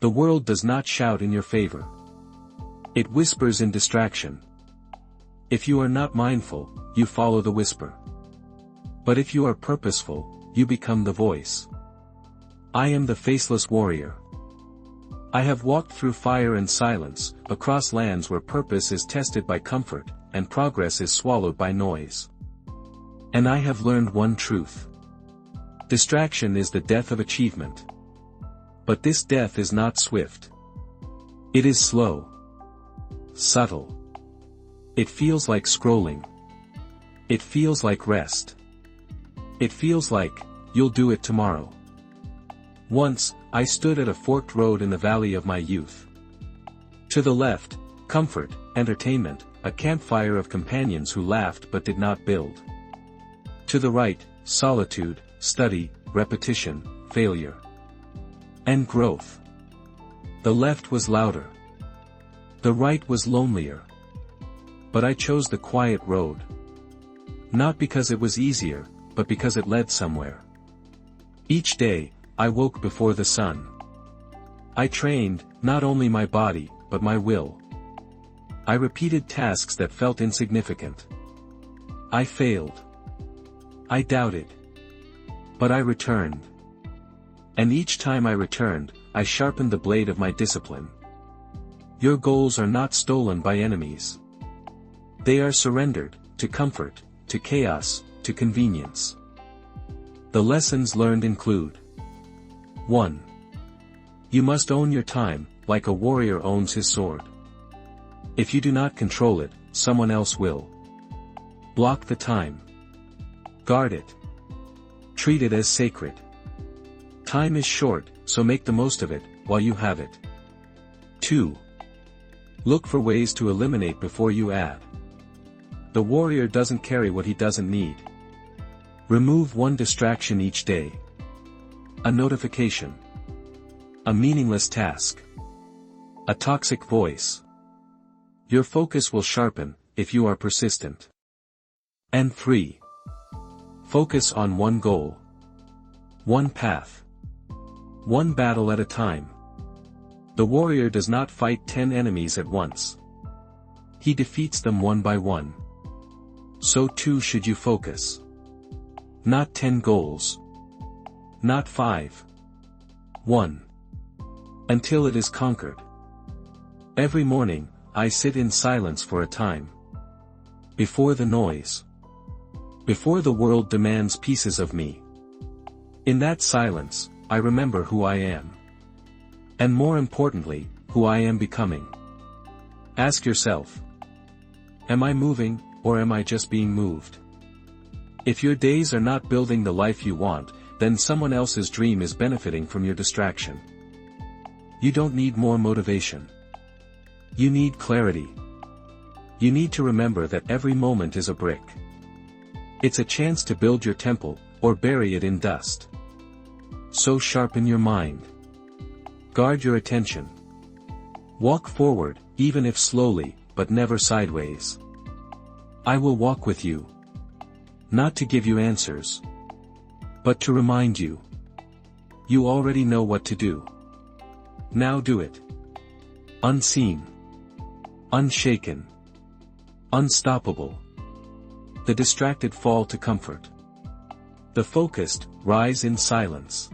The world does not shout in your favor. It whispers in distraction. If you are not mindful, you follow the whisper. But if you are purposeful, you become the voice. I am the Faceless Warrior. I have walked through fire and silence, across lands where purpose is tested by comfort, and progress is swallowed by noise. And I have learned one truth. Distraction is the death of achievement. But this death is not swift. It is slow. Subtle. It feels like scrolling. It feels like rest. It feels like, you'll do it tomorrow. Once, I stood at a forked road in the valley of my youth. To the left, comfort, entertainment, a campfire of companions who laughed but did not build. To the right, solitude, study, repetition, failure. And growth. The left was louder. The right was lonelier. But I chose the quiet road. Not because it was easier, but because it led somewhere. Each day, I woke before the sun. I trained, not only my body, but my will. I repeated tasks that felt insignificant. I failed. I doubted. But I returned. And each time I returned, I sharpened the blade of my discipline. Your goals are not stolen by enemies. They are surrendered, to comfort, to chaos, to convenience. The lessons learned include: 1. You must own your time, like a warrior owns his sword. If you do not control it, someone else will. Block the time. Guard it. Treat it as sacred. Time is short, so make the most of it, while you have it. 2. Look for ways to eliminate before you add. The warrior doesn't carry what he doesn't need. Remove one distraction each day. A notification. A meaningless task. A toxic voice. Your focus will sharpen, if you are persistent. And 3. Focus on one goal. One path. One battle at a time. The warrior does not fight 10 enemies at once. He defeats them one by one. So too should you focus. Not 10 goals. Not 5. 1. Until it is conquered. Every morning, I sit in silence for a time. Before the noise. Before the world demands pieces of me. In that silence, I remember who I am. And more importantly, who I am becoming. Ask yourself. Am I moving, or am I just being moved? If your days are not building the life you want, then someone else's dream is benefiting from your distraction. You don't need more motivation. You need clarity. You need to remember that every moment is a brick. It's a chance to build your temple, or bury it in dust. So sharpen your mind. Guard your attention. Walk forward, even if slowly, but never sideways. I will walk with you. Not to give you answers. But to remind you. You already know what to do. Now do it. Unseen. Unshaken. Unstoppable. The distracted fall to comfort. The focused rise in silence.